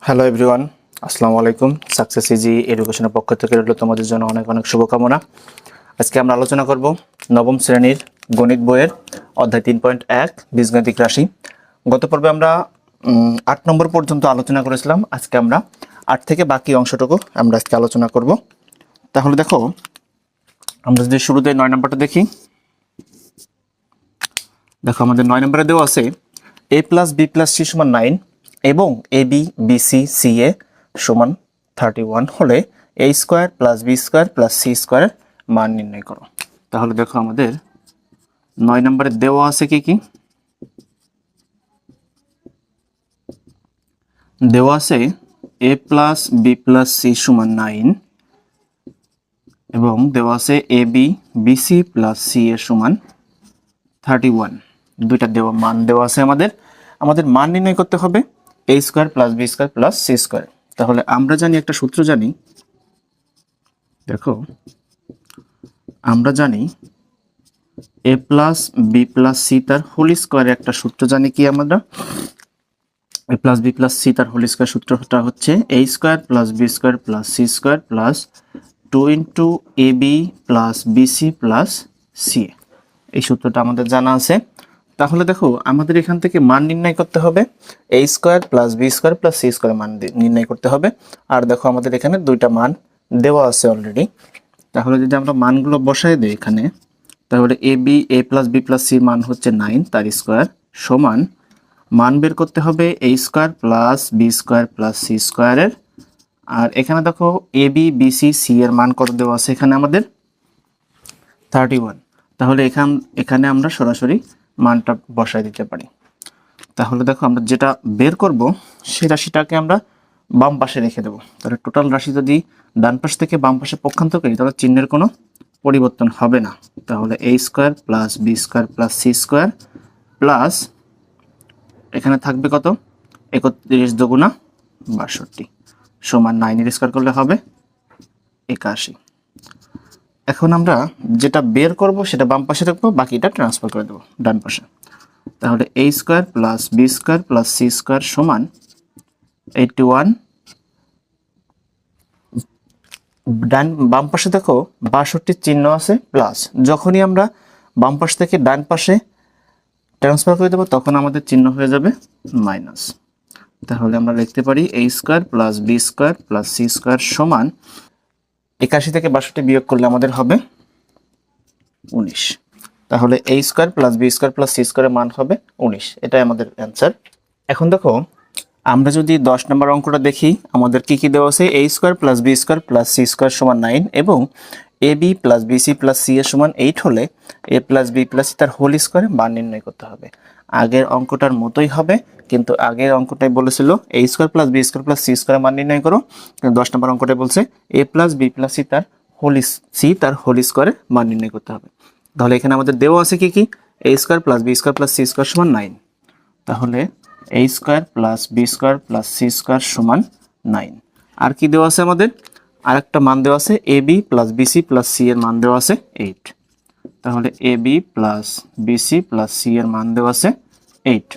Hello everyone, আসসালামু আলাইকুম। Success easy এডুকেশনের পক্ষ থেকে রইল তোমাদের জন্য অনেক অনেক শুভকামনা। আজকে আমরা আলোচনা করব নবম শ্রেণীর গণিত বইয়ের অধ্যায় 3.1 বীজগাণিতিক রাশি। গত পর্বে আমরা 8 নম্বর পর্যন্ত আলোচনা করেছিলাম। আজকে আমরা 8 থেকে বাকি অংশটুকু আমরা আজকে আলোচনা করব। তাহলে দেখো, আমরা যদি শুরুতে 9 নম্বরটা দেখি। দেখো, আমাদের 9 নম্বরে দেওয়া আছে a plus B plus C সমান 9 এবং A B B C C এ সমান 31 হলে A square plus B square plus C স্কোয়ারের মান নির্ণয় করো। তাহলে দেখো, আমাদের 9 নম্বরে দেওয়া আছে কি কি? দেওয়া আছে এ প্লাস বি প্লাস সি সমান 9 এবং দেওয়া আছে A B B C plus C এর সমান 31। দুইটা মান দেওয়া আছে। আমাদের মান নির্ণয় করতে হবে a square plus B square plus c square. তাহলে আমরা জানি, একটা সূত্র জানি। দেখো, আমরা জানি a plus B plus c তার হোল স্কোয়ারের একটা সূত্র জানি কি আমরা? A plus B plus c তার হোল স্কোয়ার সূত্রটা হচ্ছে a square plus B square plus c square plus 2 into a B plus BC plus c. এই সূত্রটা আমাদের জানা আছে। তাহলে দেখো, আমাদের এখান থেকে মান নির্ণয় করতে হবে a square plus B square plus c square মান নির্ণয় করতে হবে। আর দেখো, আমাদের এখানে দুইটা মান দেওয়া আছে অলরেডি। তাহলে যদি আমরা মানগুলো বসাই দিই এখানে, তাহলে এ প্লাস বি প্লাস সির মান হচ্ছে 9, তার স্কোয়ার সমান মান বের করতে হবে a square plus B square plus C স্কোয়ারের। আর এখানে দেখো, a B B C c এর মান কত দেওয়া আছে এখানে আমাদের? 31। তাহলে এখানে আমরা সরাসরি মানটা বসায় দিতে পারি। তাহলে দেখো, আমরা যেটা বের করব সেই রাশিটাকে আমরা বাম পাশে রেখে দেবো। তাহলে টোটাল রাশি যদি ডান পাশ থেকে বাম পাশে পক্ষান্তর করি, তাহলে চিহ্নের কোনো পরিবর্তন হবে না। তাহলে a square plus B square plus c square plus এখানে থাকবে কত? 31 দুগুণা 62 সমান 9 স্কোয়ার করলে হবে 81। এখন আমরা যেটা বের করব সেটা বাম পাশে রাখবো, বাকিটা ট্রান্সফার করে দেবো ডান পাশে। তাহলে a square plus B square plus c square সমান 81। বাম পাশে দেখো 62 চিহ্ন আছে প্লাস, যখনই আমরা বাম পাশ থেকে ডান পাশে ট্রান্সফার করে দেবো তখন আমাদের চিহ্ন হয়ে যাবে মাইনাস। তাহলে আমরা লিখতে পারি a square plus B square plus c square সমান 81 থেকে 62 বিয়োগ করলে আমাদের হবে 19। তাহলে a square plus B square plus C স্কোয়ারের মান হবে 19। এটাই আমাদের অ্যান্সার। এখন দেখো, আমরা যদি 10 নম্বর অঙ্কটা দেখি, আমাদের কি কি দেওয়া আছে? A square plus B square plus c square সমান 9 এবং A B plus BC plus C এর সমান 8 হলে a plus B plus c তার হোল স্কোয়ারে মান নির্ণয় করতে হবে। আগের অঙ্কটার মতোই হবে, কিন্তু আগের অঙ্কটাই বলেছিল a square plus B square plus c square মান নির্ণয় করো। 10 নম্বর অঙ্কটাই বলছে a plus B plus c তার হোল স্কোয়ারে মান নির্ণয় করতে হবে। তাহলে এখানে আমাদের দেওয়া আছে কি কি? A square plus B square plus c square সমান 9। তাহলে a square plus B square plus c square সমান 9। আর কি দেওয়া আছে আমাদের? আর একটা মান দেওয়া আছে A B plus BC plus C এর মান দেওয়া আছে 8। তাহলে a B plus BC plus C এর মান দেওয়া আছে 8।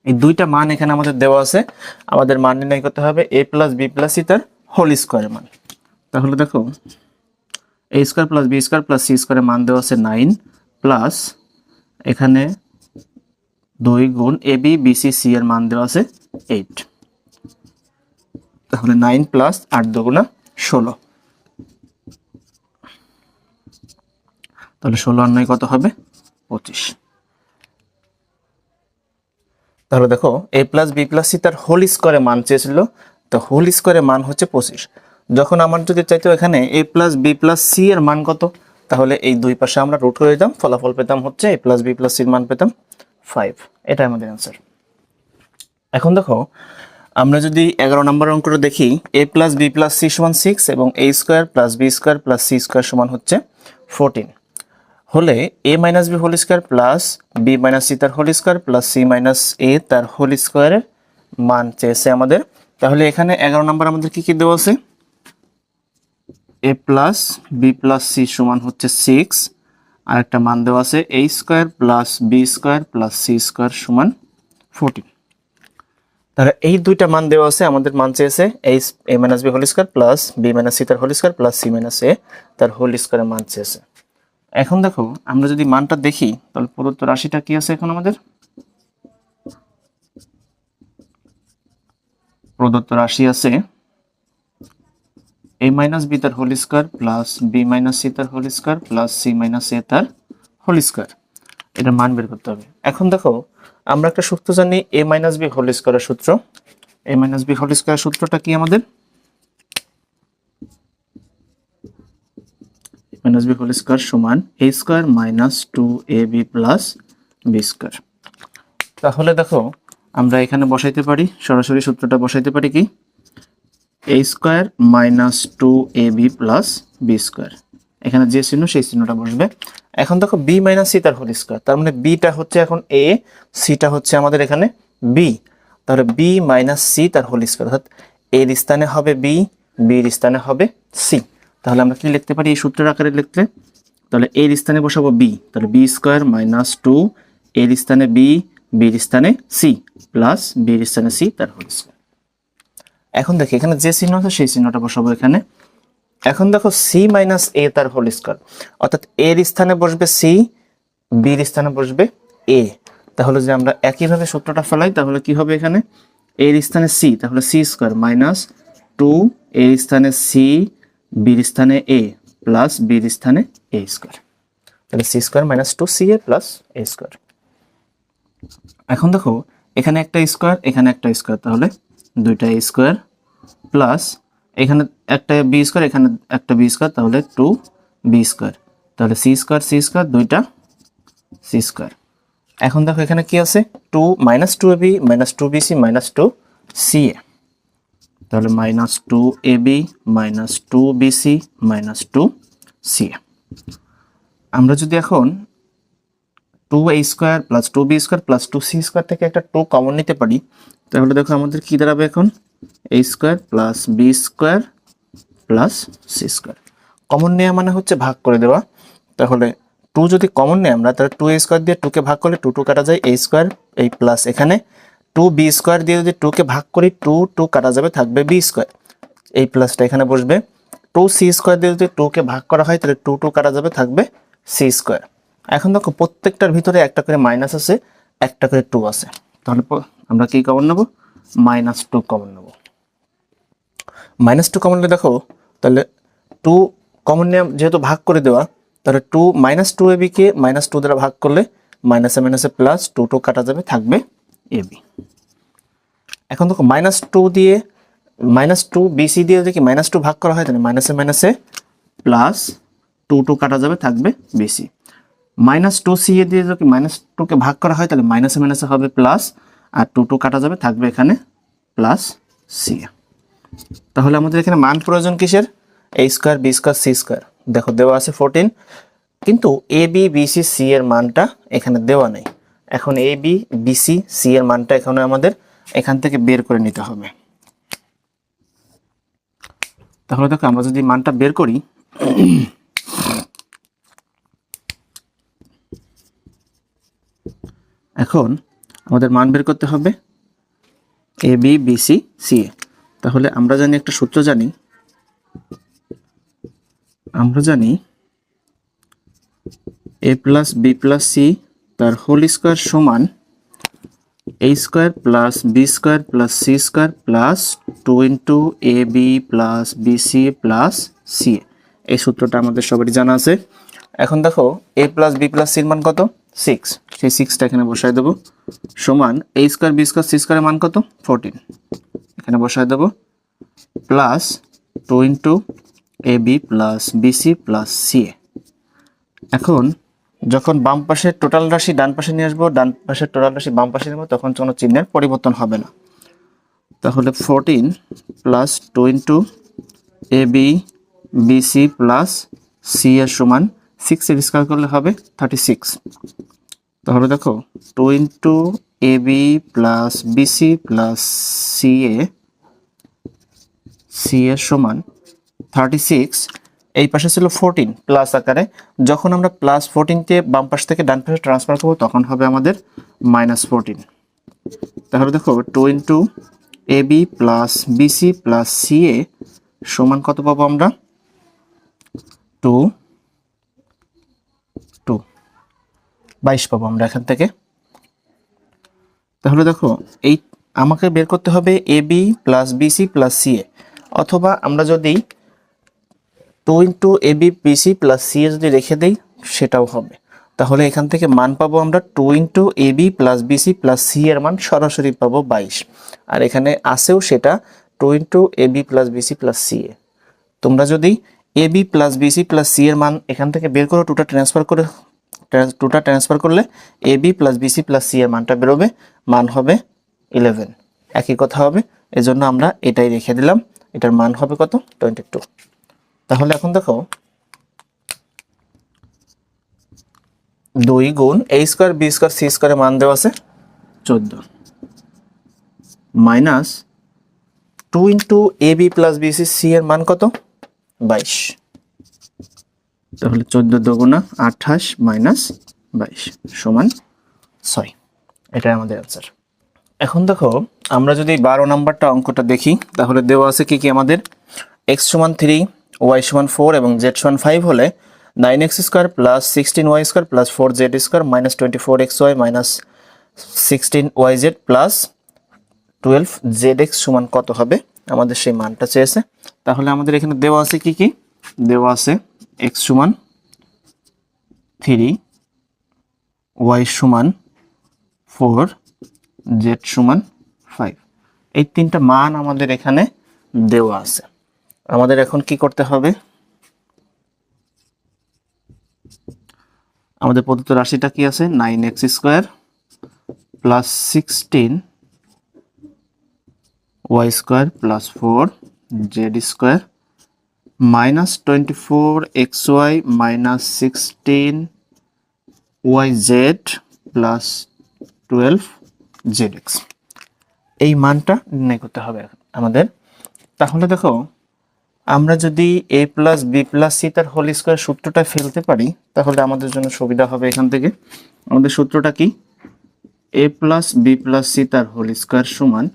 এই দুইটা মান এখানে আমাদের দেওয়া আছে। আমাদের মান নির্ণয় করতে হবে a plus B plus c তার হোল স্কোয়ারের মান। তাহলে দেখো, a square plus B square plus C স্কোয়ারের মান দেওয়া আছে 9 প্লাস এখানে 2 গুণ এ বি বিসি সি এর মান দেওয়া আছে 8। তাহলে 9 প্লাস 8 দুগুণা 16। তাহলে 16 আর 9 কত হবে? 25। তাহলে দেখো, এ প্লাস বি প্লাস সি তার হোল স্কোয়ারে মান চেয়েছিল, তো হোল স্কোয়ারে মান হচ্ছে 25। যখন আমার যদি চাইতো এখানে এ প্লাস বি প্লাস সি এর মান কত, তাহলে এই দুই পাশে আমরা রুট করে দিতাম, ফলাফল পেতাম হচ্ছে এ প্লাস বি প্লাস সির মান পেতাম 5। এটা আমাদের অ্যান্সার। এখন দেখো, আমরা যদি 11 নম্বর অঙ্কটা দেখি, a plus B plus C সমান 6 এবং a square plus B square plus c square সমান হচ্ছে 14 হলে a minus b whole square plus b minus c তার whole square plus c minus a তার হোল স্কোয়ারের মান চেয়েছে আমাদের। তাহলে এখানে 11 নম্বর আমাদের কি কি দেওয়া আছে? এ প্লাস বি প্লাস সি সমান হচ্ছে 6, আর একটা মান দেওয়া আছে a square plus B square plus c square সমান 14। তাহলে এই দুইটা মান দেওয়া আছে, আমাদের মান চেয়েছে a minus b whole square plus b minus c তার whole square plus c minus a তার হোল স্কয়ারের মান চেয়েছে। এখন দেখো আমরা যদি মানটা দেখি তাহলে প্রদত্ত রাশিটা কি আছে, এখন আমাদের প্রদত্ত রাশি আছে a মাইনাস বি তার whole square plus b minus c তার whole square plus c minus a তার হোল স্কয়ার। এটা মান বের করতে হবে। এখন দেখো আমরা একটা সূত্র জানি a মাইনাস বি হোল স্কয়ারের সূত্র। a মাইনাস বি হোল স্কয়ারের সূত্রটা কি আমাদের? মাইনাস বি হোল স্কয়ার সমান a square minus 2ab plus b square. তাহলে দেখো আমরা এখানে বসাইতে পারি, সরাসরি সূত্রটা বসাইতে পারি কি a square minus 2ab plus b square. এখানে যে চিহ্ন সেই চিহ্নটা বসবে। এখন দেখো বি মাইনাস সি তার হোল স্কয়ার, তার মানে বিটা হচ্ছে এখন এ, সিটা হচ্ছে আমাদের এখানে বি। তাহলে বি মাইনাস সি তার হোল স্কয়ার, অর্থাৎ এর স্থানে হবে বি, বির স্থানে হবে সি। তাহলে আমরা কি লিখতে পারি এই সূত্রের আকারে লিখতে? তাহলে এর স্থানে বসাবো বি, তাহলে বি স্কয়ার মাইনাস 2 এর স্থানে বি, বির স্থানে সি প্লাস বির স্থানে সি তার হোল স্কয়ার। এখন দেখি এখানে যে চিহ্ন আছে সেই চিহ্নটা বসাবো এখানে। এখন দেখো সি মাইনাস এ তার হোল স্কয়ার, অর্থাৎ এর স্থানে বসবে সি, বির স্থানে বসবে এ। তাহলে যে আমরা একইভাবে সূত্রটা ফেলাই তাহলে কি হবে এখানে এর স্থানে সি, তাহলে সি স্কয়ার মাইনাস 2 এর স্থানে সি, বির স্থানে এ প্লাস বির স্থানে এ স্কয়ার। তাহলে C square minus 2 C a plus A square. এখন দেখো এখানে একটা স্কয়ার, এখানে একটা স্কয়ার, তাহলে দুইটা এ স্কয়ার প্লাস এখানে একটা বি স্কয়ার, এখানে একটা বি স্কয়ার, তাহলে 2 বি স্কয়ার। তাহলে সি স্কয়ার দুইটা সি স্কয়ার। এখন দেখো এখানে কি আছে 2 minus 2ab minus 2bc minus 2ca, তাহলে minus 2ab minus 2bc minus 2ca। আমরা যদি এখন 2a square plus 2b square plus 2c square থেকে একটা 2 কমন নিতে পারি, তাহলে দেখো আমাদের কি দাঁড়াবে এখন a square plus b square plus c square. Common নেওয়া মানে হচ্ছে ভাগ করে দেওয়া। তাহলে 2 যদি কমন নেই আমরা, তাহলে 2a স্কয়ার দিয়ে 2 কে ভাগ করলে 2 কাটা যায়, a স্কয়ার এই প্লাস এখানে 2b স্কয়ার দিয়ে যদি 2 কে ভাগ করি 2 কাটা যাবে, থাকবে b স্কয়ার, এই প্লাসটা এখানে বসবে। 2c স্কয়ার দিয়ে যদি 2 কে ভাগ করা হয় তাহলে 2 কাটা যাবে, থাকবে c স্কয়ার। এখন দেখো প্রত্যেকটার ভিতরে একটা করে মাইনাস আছে, একটা করে 2 আছে, তাহলে আমরা কি কমন নেব? মাইনাস 2 কমন নেব। মাইনাস 2 কমন নিলে দেখো তাহলে 2 কমন নিয়ে যেহেতু ভাগ করে দেওয়া, তাহলে 2 মাইনাস 2ab কে মাইনাস 2 দ্বারা ভাগ করলে মাইনাসে মাইনাসে প্লাস 2 কাটা যাবে, থাকবে ab। এখন দেখো মাইনাস 2 দিয়ে মাইনাস 2 bc দিয়ে যদি মাইনাস 2 ভাগ করা হয় তাহলে মাইনাসে মাইনাসে প্লাস 2 কাটা যাবে, থাকবে bc। মাইনাস 2c দিয়ে যদি মাইনাস 2 কে ভাগ করা হয় তাহলে মাইনাসে মাইনাসে হবে প্লাস, আর 2 কাটা যাবে, থাকবে এখানে প্লাস c। তাহলে আমাদের এখানে মান প্রয়োজন কিসের? a square b square c square. দেখো দেওয়া আছে 14, কিন্তু a b b c c এর মানটা এখানে দেওয়া নেই। এখন a b b c c এর মানটা এখানে আমাদের এখান থেকে বের করে নিতে হবে। তাহলে দেখো আমরা যদি মানটা বের করি, এখন আমাদের মান বের করতে হবে a b b c c a। তাহলে আমরা জানি একটা সূত্র জানি, আমরা জানি a plus b plus c তার হোল স্কয়ার সমান a square plus b square plus c square plus 2 into ab plus bc plus ca। এই সূত্রটা আমাদের সবারই জানা আছে। এখন দেখো a plus b plus c এর মান কত? 6, সেই 6টা এখানে বসাই দেবো সমান a square b square c স্কয়ারের মান কত? 14, এখানে বসাই দেবো plus 2 into ab plus bc plus ca। এখন যখন বাম পাশের টোটাল রাশি ডান পাশে নিয়ে আসবো, ডান পাশের টোটাল রাশি বাম পাশে নেবো, তখন কোনো চিহ্নের পরিবর্তন হবে না। তাহলে 14 plus 2 into ab bc plus c এর সমান 6 এর স্কয়ার করলে হবে 36। তাহলে দেখো 2 into ab plus bc plus c এর সমান 36। এই পাশে ছিল 14 প্লাস আকারে, যখন আমরা প্লাস 14 কে বাম পাশ থেকে ডান পাশে ট্রান্সফার করব তখন হবে আমাদের মাইনাস 14। তাহলে দেখো 2 into a B plus BC plus c এ সমান কত পাবো আমরা? 2 2 22 পাবো আমরা এখান থেকে। তাহলে দেখো এই আমাকে বের করতে হবে a B plus BC plus c a, অথবা আমরা যদি 2 into a b bc plus c a যদি রেখে দেই সেটাও হবে। তাহলে এখান থেকে মান পাবো আমরা 2 into a B plus BC plus C এর মান সরাসরি পাবো 22। আর এখানে আসেও সেটা 2 into a B plus BC plus c a. তোমরা যদি a B plus BC plus C এর মান এখান থেকে বের করো, টুটা ট্রান্সফার করলে এ B plus BC plus C এর মানটা বেরোবে, মান হবে 11। একই কথা হবে, এজন্য আমরা এটাই রেখে দিলাম। এটার মান হবে কত? 22। তাহলে এখন দেখো 2 গুণ এ স্কোয়ার বি স্কোয়ার সি স্কোয়ারের মান দেওয়া আছে 14 minus 2 into a B plus BC C এর মান কত? 22। তাহলে 14 দুগুণা 28 মাইনাস 22 সমান 6। এটাই আমাদের অ্যান্সার। এখন দেখো আমরা যদি 12 নাম্বারটা অঙ্কটা দেখি, তাহলে দেওয়া আছে কি কি আমাদের? x সমান 3, y সমান 4 এবং z সমান 5 হলে 9x square plus 16y square plus 4z square minus 24xy minus 16yz plus 12zx সমান কত হবে? আমাদের সেই মানটা চেয়েছে। তাহলে আমাদের এখানে দেওয়া আছে কি কি? দেওয়া আছে x সমান 3, y সমান 4, z সমান 5। এই তিনটা মান আমাদের এখানে দেওয়া আছে। আমাদের এখন কি করতে হবে? আমাদের প্রদত্ত রাশিটা কি আছে? 9x square plus 16y square plus 4z square minus 24xy minus 16yz plus 12zx। এই মানটা নির্ণয় করতে হবে আমাদের। তাহলে দেখো আমরা যদি a plus B plus c তার হোল স্কোয়ার সূত্রটা ফেলতে পারি তাহলে আমাদের জন্য সুবিধা হবে। এখান থেকে আমাদের সূত্রটা কি? a plus B plus c তার হোল স্কোয়ার সমান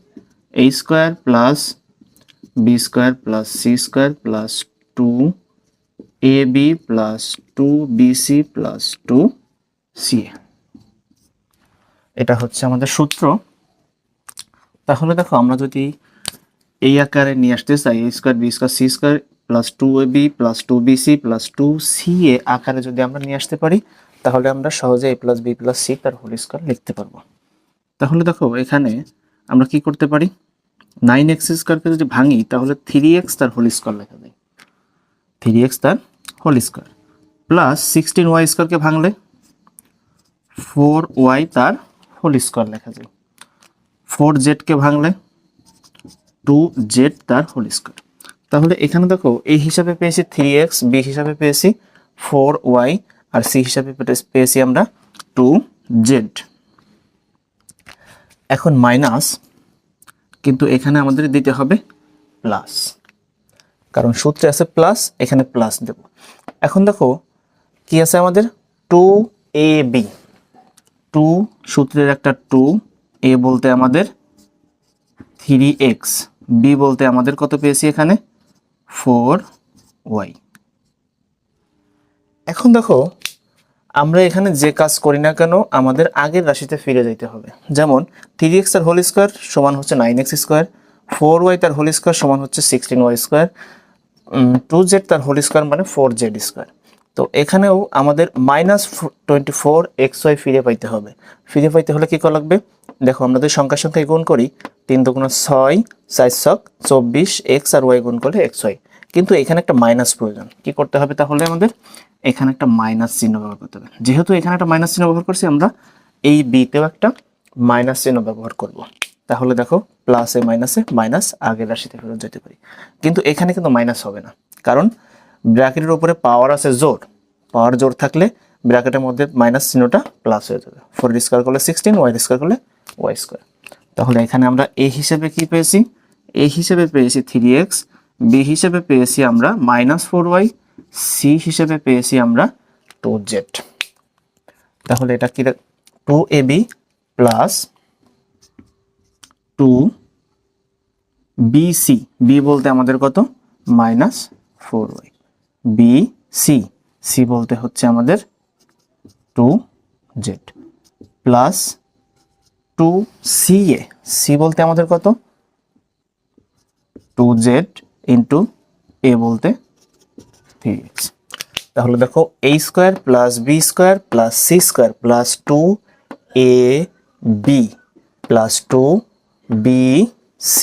a square plus B square plus c square plus 2ab plus 2bc plus 2ca। এটা হচ্ছে আমাদের সূত্র। তাহলে দেখো আমরা যদি এই আকারে নিয়ে আসতে চাই, a square b square c square plus 2ab plus 2bc plus 2ca আকারে যদি আমরা নিয়ে আসতে পারি তাহলে আমরা সহজে a plus B plus c তার হোল স্কোয়ার লিখতে পারবো। তাহলে দেখো এখানে আমরা কি করতে পারি? 9x স্কোয়ারকে যদি ভাঙি তাহলে 3x তার হোল স্কোয়ার লেখা যায়, 3x তার হোল স্কোয়ার প্লাস 16y স্কোয়ারকে ভাঙলে 4y তার হোল স্কোয়ার লেখা যায়, 4z কে ভাঙলে 2z তার হোল স্কোয়ার। তাহলে এখানে দেখো এই হিসাবে পেয়েছি 3x, বি হিসাবে পেয়েছি 4y আর সি হিসাবে পেয়েছি আমরা 2z। এখন মাইনাস, কিন্তু এখানে আমাদের দিতে হবে প্লাস, কারণ সূত্রে আছে প্লাস, এখানে প্লাস দেব। এখন দেখো কি আছে আমাদের? 2ab, 2 সূত্রের একটা 2, a বলতে আমাদের 3x, b বলতে আমাদের কত পেয়েছি এখানে? 4y। এখন দেখো আমরা এখানে যে কাজ করি না কেন আমাদের আগের রাশিতে ফিরে যেতে হবে। যেমন 3x তার হোল স্কোয়ার সমান হচ্ছে 9x স্কোয়ার, 4y তার হোল স্কোয়ার সমান হচ্ছে 16y স্কোয়ার, 2z তার হোল স্কোয়ার মানে 4z স্কোয়ার। তো এখানেও আমাদের মাইনাস 24xy ফিরে পাইতে হবে। ফিরে পাইতে হলে কী করা লাগবে? দেখো আমরা যদি সংখ্যার সংখ্যায় গুণ করি, 3 দুগুণ 6, 4 ছক 24, x আর y গুণ করলে xy। কিন্তু এখানে একটা মাইনাস প্রয়োজন। কি করতে হবে তাহলে? আমাদের এখানে একটা মাইনাস চিহ্ন ব্যবহার করতে হবে। যেহেতু এখানে একটা মাইনাস চিহ্ন ব্যবহার করছি, আমরা এই বিতেও একটা মাইনাস চিহ্ন ব্যবহার করব। তাহলে দেখো প্লাসে মাইনাসে মাইনাস আগের রাশিতে ফেরত যেতে পারি। কিন্তু এখানে কিন্তু মাইনাস হবে না, কারণ ব্র্যাকেটের উপরে পাওয়ার আছে জোর। পাওয়ার জোর থাকলে ব্র্যাকেটের মধ্যে মাইনাস চিহ্নটা প্লাস হয়ে যাবে। 4 স্কোয়ার করলে 16, y স্কোয়ার করলে y স্কোয়ার। তাহলে এখানে আমরা a হিসেবে কি পেয়েছি? a হিসেবে পেয়েছি 3x, b হিসেবে পেয়েছি আমরা মাইনাস 4y, c হিসেবে পেয়েছি আমরা 2z। তাহলে এটা কি? 2ab plus two BC, B বলতে আমাদের কত, -4y, BC, সি বলতে হচ্ছে আমাদের 2z, প্লাস 2CA, সি বলতে আমাদের কত, 2z ইন্টু এ বলতে 3x। তাহলে দেখো a square plus B square plus c square plus 2ab plus 2bc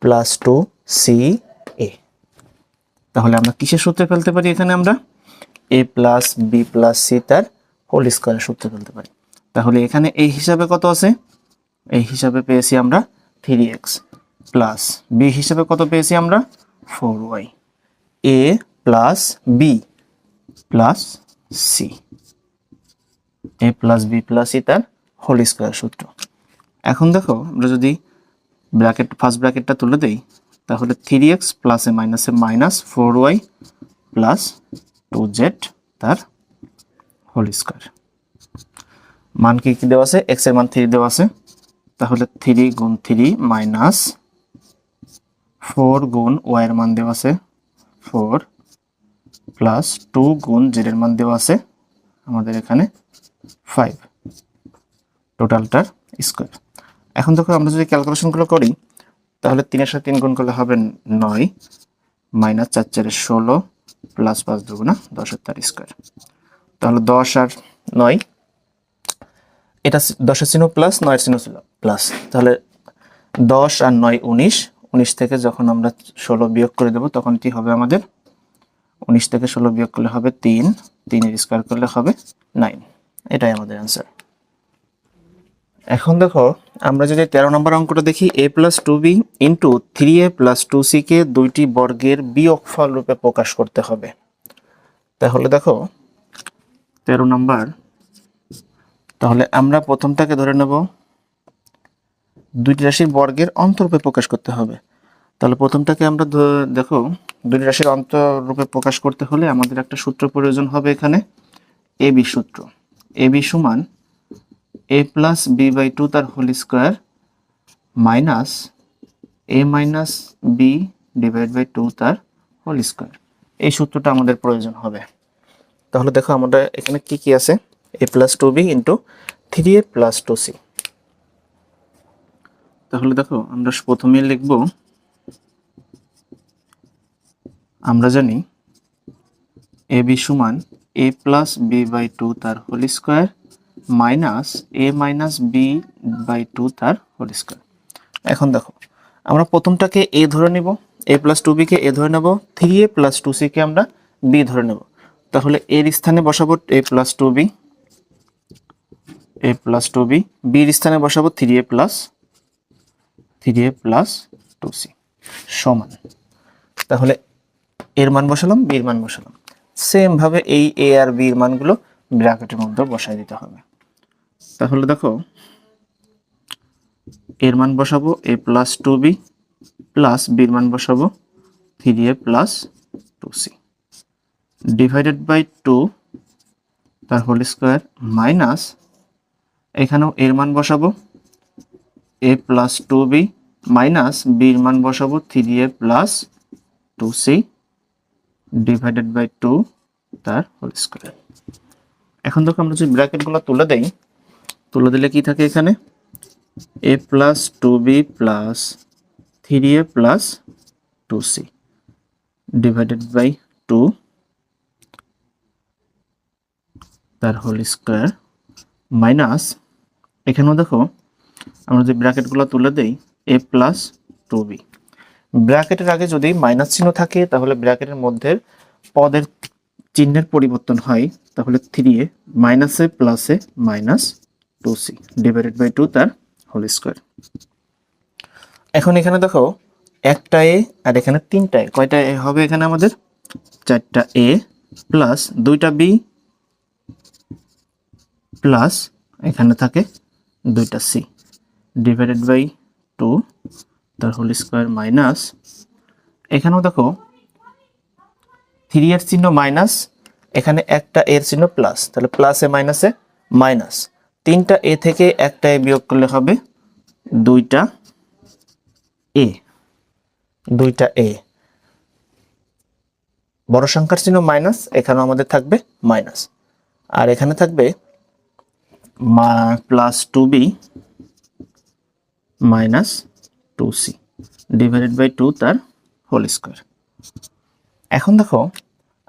plus 2ca। তাহলে আমরা কিসের সূত্রে ফেলতে পারি, এখানে আমরা a plus B plus c তার হোল স্কোয়ারের সূত্রে ফেলতে পারি। তাহলে এখানে এই হিসাবে কত আছে, এই হিসাবে পেয়েছি আমরা 3x, প্লাস বি হিসাবে কত পেয়েছি আমরা 4y, a plus B plus c, a plus B plus c তার হোল স্কোয়ার সূত্র। এখন দেখো আমরা যদি ব্র্যাকেট ফার্স্ট ব্র্যাকেটটা তুলে দেই, তাহলে 3x প্লাস এ -4y প্লাস 2z তার হোল স্কোয়ার। মান কি কি দেওয়া আছে, x এর মান 3 দেওয়া আছে, তাহলে 3 গুণ 3 মাইনাস 4 গুণ y এর মান দেওয়া আছে 4 প্লাস 2 গুণ z এর মান দেওয়া আছে আমাদের এখানে 5, টোটালটার স্কোয়ার। এখন দেখো আমরা যদি ক্যালকুলেশনগুলো করি, তাহলে 3 এর সাথে 3 গুণ করলে হবে 9 মাইনাস 4 4 16 প্লাস 5 দুগুণা 10 তার স্কোয়ার। তাহলে 10 আর 9, এটা 10 এর চিহ্ন প্লাস 9 এর চিহ্ন ছিল প্লাস, তাহলে 10 আর 9 19, 19 থেকে যখন আমরা 16 বিয়োগ করে দেব তখন কি হবে আমাদের, 19 থেকে 16 বিয়োগ করলে হবে 3, 3 এর স্কোয়ার করলে হবে 9, এটাই আমাদের অ্যান্সার। এখন দেখো আমরা যদি 13 নম্বর অঙ্কটা দেখি, a plus 2b into 3a plus 2c কে দুইটি বর্গের বিয়োগফল রূপে প্রকাশ করতে হবে। তাহলে দেখো 13 নম্বর, তাহলে আমরা প্রথমটাকে ধরে নেব দুইটি রাশির বর্গের অন্তরূপে প্রকাশ করতে হবে। তাহলে প্রথমটাকে আমরা দেখো দুইটি রাশির অন্তরূপে প্রকাশ করতে হলে আমাদের একটা সূত্র প্রয়োজন হবে এখানে, ab সূত্র। ab সমান a প্লাস বি বাই 2 তার whole square minus a minus b divide by 2 তার হোল স্কোয়ার, এই সূত্রটা আমাদের প্রয়োজন হবে। তাহলে দেখো আমাদের এখানে কি কি আছে, a plus 2b into 3a plus 2c। তাহলে দেখো আমরা প্রথমে লিখব, আমরা জানি ab সমান a প্লাস বি বাই 2 তার whole square minus a minus b by 2 তার হোল স্কোয়ার। এখন দেখো আমরা প্রথমটাকে a ধরে নেব, a plus 2b K a ধরে নেব, 3a প্লাস 2c কে আমরা b ধরে নেব। তাহলে এর স্থানে বসাবো a plus 2b, a plus 2b, b এর স্থানে বসাবো 3a প্লাস 2c সমান, তাহলে এর মান বসালাম, b এর মান বসালাম, সেম ভাবে এই a আর b এর মানগুলো ব্র্যাকেটের মধ্যে বসাই দিতে হবে। তাহলে দেখো এর মান বসাবো a plus 2b plus b এর মান বসাবো 3a plus 2c divided by 2 তার হোল স্কোয়ার মাইনাস, এখানেও এর মান বসাবো a plus 2b minus b এর মান বসাবো 3a plus 2c divided by 2 তার হোল স্কোয়ার। এখন দেখো আমরা যদি ব্র্যাকেটগুলো তুলে দেই, তুলে দিলে কি থাকে এখানে, a plus 2b plus 3a plus 2c divided by 2 তার হোল স্কোয়ার মাইনাস, এখানেও দেখো আমরা যদি ব্র্যাকেটগুলো তুলে দেই a প্লাস 2b, ব্র্যাকেটের আগে যদি মাইনাস চিহ্ন থাকে তাহলে ব্র্যাকেটের মধ্যে পদের চিহ্নের পরিবর্তন হয়, তাহলে 3a মাইনাসে প্লাসে মাইনাস 2c ডিভাইডেড বাই 2 তার হোল স্কোয়ার। এখন এখানে দেখো একটা a আর এখানে তিনটা a, কয়টা a হবে এখানে আমাদের, 4টা a প্লাস 2টা b প্লাস এখানে থাকে 2টা c ডিভাইডেড বাই 2 তার হোল স্কোয়ার মাইনাস, এখানেও দেখো 3 এর চিহ্ন মাইনাস, এখানে একটা এর চিহ্ন প্লাস, তাহলে প্লাসে মাইনাসে মাইনাস, 3টা a থেকে একটা a বিয়োগ করলে হবে 2টা এ, দুইটা এ, বড় সংখ্যার চিহ্ন মাইনাস, এখানেও আমাদের থাকবে মাইনাস, আর এখানে থাকবে plus 2b minus 2c divided by 2 তার হোল স্কোয়ার। এখন দেখো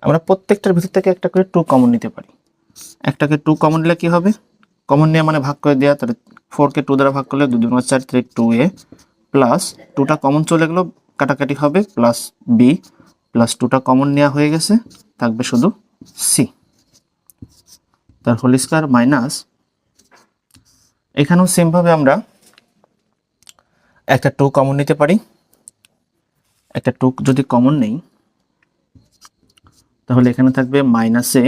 আমরা প্রত্যেকটার ভিতর থেকে একটা করে 2 কমন নিতে পারি। একটাকে 2 কমন নিলে কি হবে, কমন নিয়ে মানে ভাগ করে দেওয়া, তাহলে 4কে 2 দ্বারা ভাগ করলে 2 2 4 3 2a প্লাস 2টা কমন চলে গেল, কাটাকাটি হবে, প্লাস b প্লাস 2টা কমন নেওয়া হয়ে গেছে, থাকবে শুধু c তার হোল স্কোয়ার মাইনাস, এখানেও সেম ভাবে আমরা একটা 2 কমন নিতে পারি। একটা 2 যদি কমন নেই তাহলে এখানে থাকবে minus a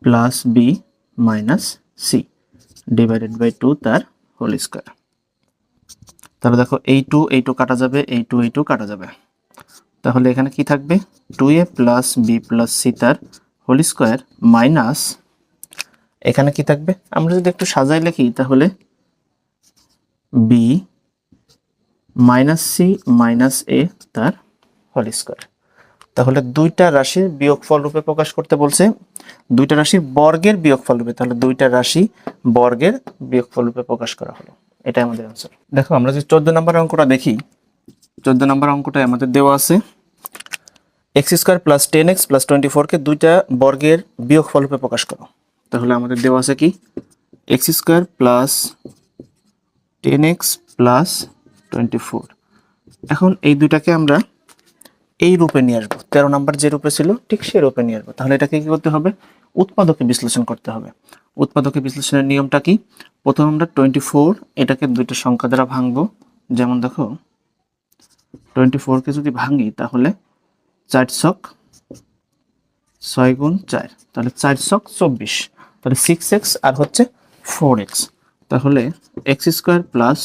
plus b minus c divided by 2 তার হোল স্কোয়ার। তাহলে দেখো এই 2 কাটা যাবে, এই 2 কাটা যাবে, তাহলে এখানে কি থাকবে 2a plus b plus c তার হোল স্কোয়ার মাইনাস, এখানে কি থাকবে আমরা যদি একটু সাজাই লিখি তাহলে b minus c minus a তার হোল স্কোয়ার। তাহলে দুইটা রাশির বিয়োগফল রূপে প্রকাশ করতে বলছে, দুইটা রাশির বর্গের বিয়োগফল রূপে, তাহলে দুইটা রাশি বর্গের বিয়োগফল রূপে প্রকাশ করা হলো, এটাই আমাদের आंसर। দেখো আমরা যে 14 নম্বর অঙ্কটা দেখি, 14 নম্বর অঙ্কটা আমাদের দেওয়া আছে x square plus 10x plus 24 কে দুইটা বর্গের বিয়োগফল রূপে প্রকাশ করো। তাহলে আমাদের দেওয়া আছে কি x square plus 10x plus 24, এখন এই দুইটাকে আমরা এই রূপে নিয়ে আসবো, 13 নাম্বার যে রূপে ছিল ঠিক সেই রূপে নিয়ে আসবো। তাহলে এটাকে কি করতে হবে, উৎপাদকে বিশ্লেষণ করতে হবে। উৎপাদকে বিশ্লেষণের নিয়মটা কি, প্রথম আমরা 24 এটাকে দুইটা সংখ্যা দ্বারা ভাঙবো, যেমন দেখো 24 কে যদি ভাঙি তাহলে 4 ছক 6 গুণ 4, তাহলে 4 ছক 24, তাহলে 6x আর হচ্ছে 4x, তাহলে x square plus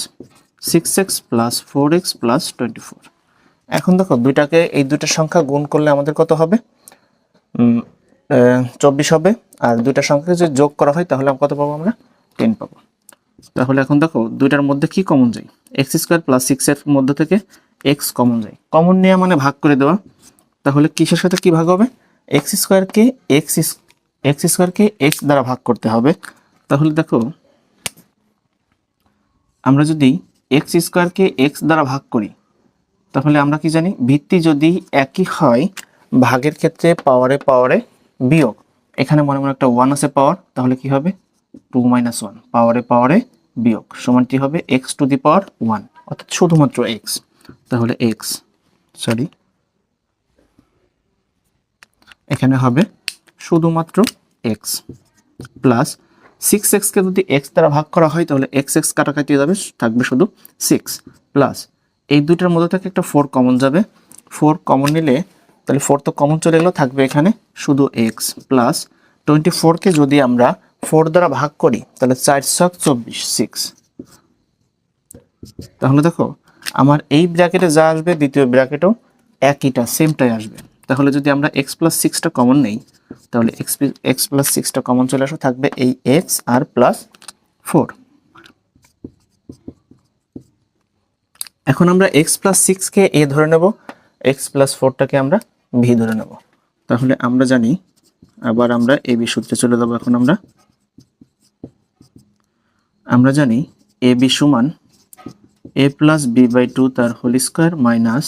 6x plus 4x plus 24। এখন দেখো দুইটাকে এই দুইটা সংখ্যা গুণ করলে আমাদের কত হবে, 24 হবে, আর দুইটা সংখ্যাকে যদি যোগ করা হয় তাহলে কত পাবো আমরা 10 পাবো। তাহলে এখন দেখো দুইটার মধ্যে কি কমন যায়, x স্কয়ার প্লাস 6 এর মধ্যে থেকে x কমন যায়, কমন নেওয়া মানে ভাগ করে দেওয়া, তাহলে কিসের সাথে কি ভাগ হবে, x স্কয়ারকে x দ্বারা ভাগ করতে হবে। তাহলে দেখো আমরা যদি x স্কয়ারকে x দ্বারা ভাগ করি তাহলে আমরা কি জানি, ভিত্তি যদি একই হয় ভাগের ক্ষেত্রে পাওয়ারে পাওয়ারে বিয়োগ, এখানে মনে মনে একটা 1 আছে পাওয়ার, তাহলে কি হবে 2 - 1 পাওয়ারে পাওয়ারে বিয়োগ সমান কি হবে x টু দি পাওয়ার 1, অর্থাৎ শুধুমাত্র x। তাহলে এখানে হবে শুধুমাত্র x প্লাস 6x কে যদি x দ্বারা ভাগ করা হয় তাহলে x কাটাকাটি যাবে, থাকবে শুধু 6 প্লাস এই দুইটার মধ্যে থেকে একটা 4 কমন যাবে, 4 কমন নিলে তাহলে 4 তো কমন চলে গেল, থাকবে এখানে শুধু x প্লাস 24 কে যদি আমরা 4 দ্বারা ভাগ করি তাহলে 4 ছক 24 6, তাহলে দেখো আমার এই ব্র্যাকেটে যা আসবে দ্বিতীয় ব্র্যাকেটও একইটা সেমটাই আসবে। তাহলে যদি আমরা x প্লাস 6টা কমন নেই তাহলে x প্লাস 6টা কমন চলে আসবে, থাকবে এই x আর প্লাস 4। এখন আমরা x প্লাস 6 কে a ধরে নেব, x প্লাস 4টাকে আমরা b ধরে নেব। তাহলে আমরা জানি, আবার আমরা ab সূত্রে চলে যাব। এখন আমরা জানি ab সমান a প্লাস b বাই 2 তার whole square minus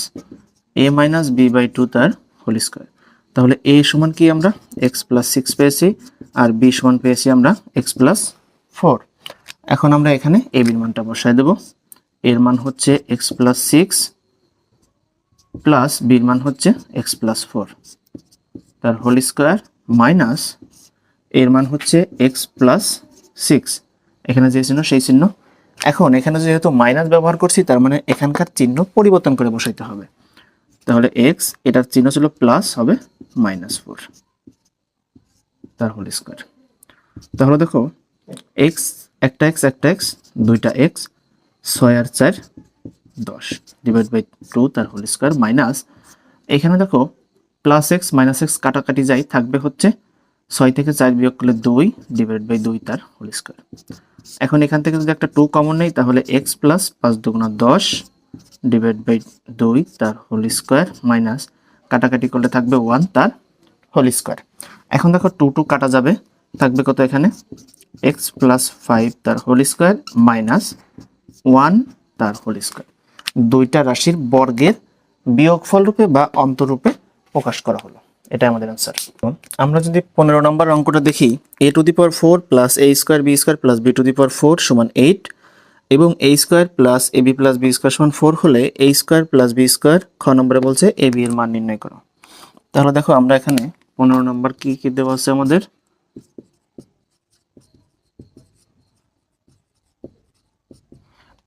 a minus b by 2 তার হোল স্কয়ার। তাহলে a সমান কি আমরা x প্লাস 6 পেয়েছি, আর b সমান পেয়েছি আমরা x প্লাস 4। এখন আমরা এখানে ab এর মানটা বসায় দেব, এর মান হচ্ছে x প্লাস 6 প্লাস b এর মান হচ্ছে x প্লাস 4 তার হোল স্কয়ার মাইনাস এর মান হচ্ছে x প্লাস 6, এখানে যে চিহ্ন সেই চিহ্ন। এখন এখানে যেহেতু মাইনাস ব্যবহার করছি তার মানে এখানকার চিহ্ন পরিবর্তন করে বসাইতে হবে, তাহলে x এটার চিহ্ন ছিল প্লাস, হবে -4 তার হোল স্কয়ার। তাহলে দেখো x একটা x দুইটা x 6 আর 4 10 ডিভাইড বাই 2 তার হোল স্কয়ার মাইনাস, এখানে দেখো প্লাস x মাইনাস x কাটাকাটি যায়, থাকবে হচ্ছে 6 থেকে 4 বিয়োগ করলে 2 ডিভাইড বাই 2 তার হোল স্কয়ার। এখন এখান থেকে যদি একটা 2 কমন নেই তাহলে x প্লাস 5 দুগুণা 10 ডিভাইড বাই 2 তার হোল স্কোয়ার মাইনাস কাটাকাটি করলে থাকবে 1 তার হোল স্কোয়ার। এখন দেখো 2 2 কাটা যাবে, থাকবে কত এখানে x প্লাস 5 তার হোল স্কোয়ার মাইনাস 1 তার হোল স্কোয়ার। দুইটা রাশির বর্গের বিয়োগফল রূপে বা অন্তরূপে প্রকাশ করা হলো, এটা আমাদের অ্যান্সার। আমরা যদি 15 নম্বর অঙ্কটা দেখি, a to the power 4 plus a square b square plus b to the power 4 সমান 8 এবং a square plus ab plus b square সমান 4 হলে a square plus b square খ নম্বরে বলছে ab এর মান নির্ণয় করো। তাহলে দেখো আমরা এখানে 15 নম্বর কি কি দেওয়া আছে আমাদের,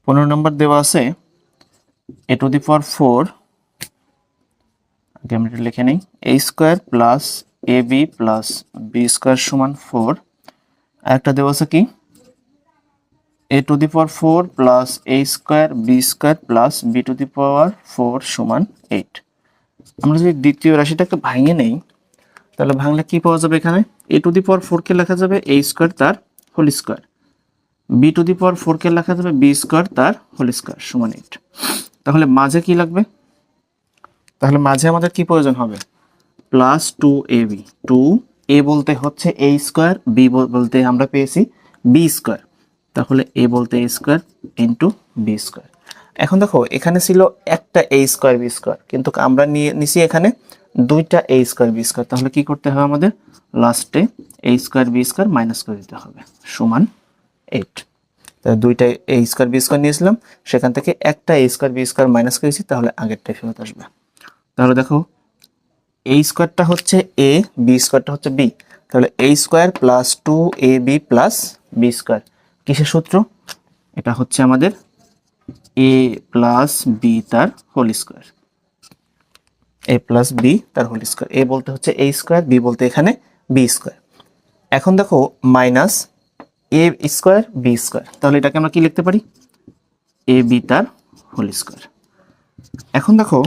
15 নম্বর দেওয়া আছে a টু দি পাওয়ার 4, আগে আমরা লিখে নেই, a square plus ab plus b square সমান 4। আরেকটা দেওয়া আছে কি a to the power 4 plus a square b square plus b to the power 4 সমান 8। আমরা যদি দ্বিতীয় রাশিটাকে ভাঙে নেই তাহলে ভাঙলে কি পাওয়া যাবে, এখানে a টু দি পাওয়ার 4 কে লেখা যাবে a স্কোয়ার তার whole square, b to the power 4 কে লেখা যাবে b স্কোয়ার তার হোল স্কোয়ার সমান 8। তাহলে মাঝে কি লাগবে, তাহলে মাঝে আমাদের কি প্রয়োজন হবে, প্লাস 2ab। 2a বলতে হচ্ছে a স্কোয়ার, b বলতে আমরা পেয়েছি b স্কোয়ার, তাহলে a বলতে a square into b square. এখন দেখো এখানে ছিল একটা a স্কোয়ার b স্কোয়ার, কিন্তু আমরা নিছি এখানে দুইটা a স্কোয়ার b স্কোয়ার, তাহলে কি করতে হবে আমাদের লাস্টে a square b square minus করে দিতে হবে সমান 8। তাহলে দুইটা a স্কোয়ার b স্কোয়ার নিয়েছিলাম, সেখান থেকে একটা a square b square minus করেছি, তাহলে আগেরটাই ফেরত আসবে। তাহলে দেখো a স্কোয়ারটা হচ্ছে a, b স্কোয়ারটা হচ্ছে b, তাহলে a square plus 2ab plus b square কিসের সূত্র, এটা হচ্ছে আমাদের a প্লাস b তার whole square, a plus b তার হোল স্কোয়ার। a বলতে হচ্ছে a স্কোয়ার, b বলতে এখানে b স্কোয়ার। এখন দেখো minus a square b square, তাহলে এটাকে আমরা কি লিখতে পারি a b তার হোল স্কোয়ার। এখন দেখো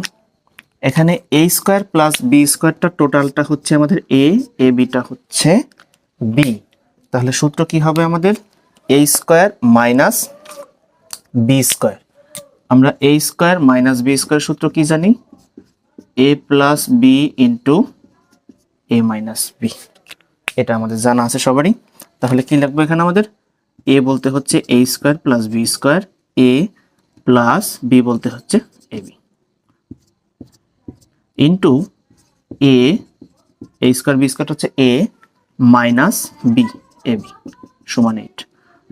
এখানে a স্কোয়ার প্লাস b স্কোয়ারটা টোটালটা হচ্ছে আমাদের a, a bটা হচ্ছে b, তাহলে সূত্র কি হবে আমাদের a square minus b square. আমরা a square minus b square সূত্র কি জানি, a plus b into a minus b, এটা আমাদের জানা আছে সবারই। তাহলে কি লিখবো এখানে আমাদের, a বলতে হচ্ছে a square plus b square, a plus b বলতে হচ্ছে ab into a square b square হচ্ছে a মাইনাস b ab সমান 8।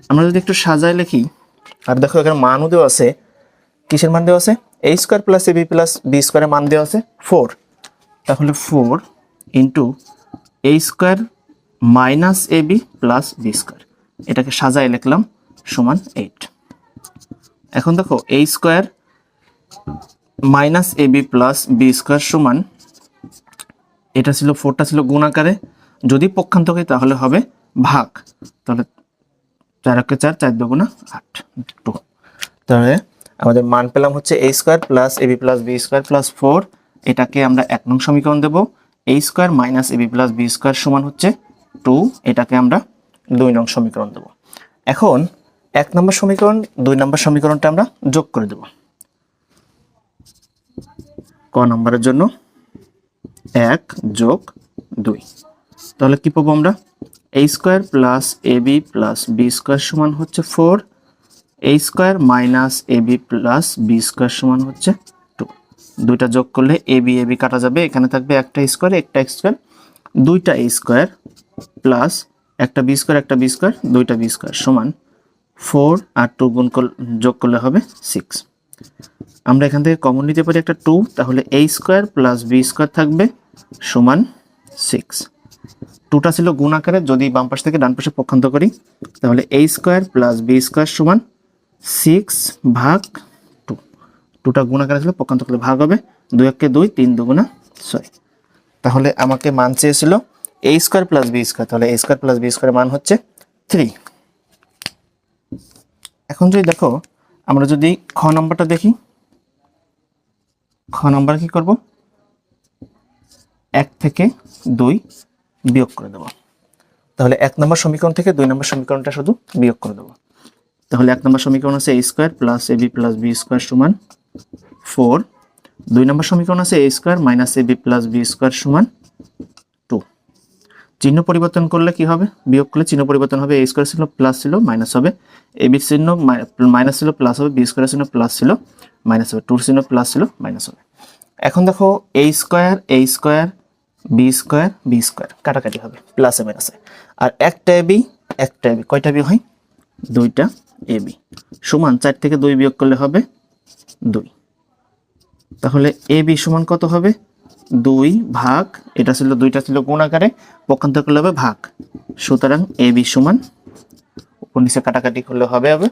আমরা যদি একটু সাজায় লিখি, আর দেখো এখানে মানও দেওয়া আছে, কিসের মান দেওয়া আছে, a square plus ab plus b স্কোয়ারের মান দেওয়া আছে 4, তাহলে 4 into a square minus ab plus b square, এটাকে সাজায় লিখলাম সমান 8। এখন দেখো a square minus ab plus b square সমান, এটা ছিল 4টা ছিল গুণ আকারে, যদি পক্ষান্তর করি তাহলে হবে ভাগ, তাহলে 4 × 4 4 × 8 2, তাহলে আমাদের মান পেলাম হচ্ছে a square plus ab plus b square plus 4, এটাকে আমরা 1 নং সমীকরণ দেব, a square minus ab plus b square সমান হচ্ছে 2, এটাকে আমরা 2 নং সমীকরণ দেব। এখন 1 নম্বর সমীকরণ 2 নম্বর সমীকরণটা আমরা যোগ করে দেব ক নম্বরের জন্য 1 যোগ 2, তাহলে কি পাবো আমরা, a square plus ab plus b square সমান হচ্ছে 4, a square minus ab plus b square সমান হচ্ছে 2, দুইটা যোগ করলে ab কাটা যাবে, এখানে থাকবে একটা স্কোয়ার একটা স্কোয়ার, দুইটা a স্কোয়ার প্লাস একটা b স্কোয়ার একটা b স্কোয়ার, দুইটা b স্কোয়ার সমান 4 আর 2 গুণ যোগ করলে হবে 6। আমরা এখান থেকে কমন নিতে পারি একটা 2, তাহলে a square plus b square থাকবে সমান 6। 2টা ছিল গুণ আকারে, যদি বাম পাশ থেকে ডান পাশে পক্ষান্তর করি তাহলে a square plus b square সমান 6 ভাগ 2, 2টা গুণ আকারে ছিল পক্ষান্তর করলে ভাগ হবে, 2 × 2 3 × 2 6, তাহলে আমাকে মান চেয়েছিল a square plus b square, তাহলে a স্কোয়ার প্লাস b স্কোয়ারের মান হচ্ছে 3। এখন যদি দেখো আমরা যদি খ নম্বরটা দেখি, খ নম্বর কি করব, 1 থেকে 2 বিয়োগ করে দেব, তাহলে 1 নম্বর সমীকরণ থেকে 2 নম্বর সমীকরণটা শুধু বিয়োগ করে দেব। তাহলে 1 নম্বর সমীকরণ আছে a square plus ab plus b square সমান 4। 2 নম্বর সমীকরণ আছে a square minus ab plus b square সমান 2। চিহ্ন পরিবর্তন করলে কি হবে, বিয়োগ করলে চিহ্ন পরিবর্তন হবে, a স্কয়ার ছিল প্লাস ছিল মাইনাস হবে, ab চিহ্ন মাইনাস ছিল প্লাস হবে, b স্কয়ার চিহ্ন প্লাস ছিল মাইনাস হবে, 2 চিহ্ন প্লাস ছিল মাইনাস হবে। এখন দেখো a স্কয়ার b স্কয়ার কাটাকাটি হবে, প্লাসে মাইনাসে, আর একটা ab কয়টা বি হয়, দুইটা ab সমান 4 থেকে 2 বিয়োগ করলে হবে 2। তাহলে ab সমান কত হবে, 2 ভাগ, এটা ছিল 2টা ছিল গুণ আকারে, পক্ষান্তর করলে হবে ভাগ, সুতরাং ab সমান উপর নিচে কাটাকাটি করলে হবে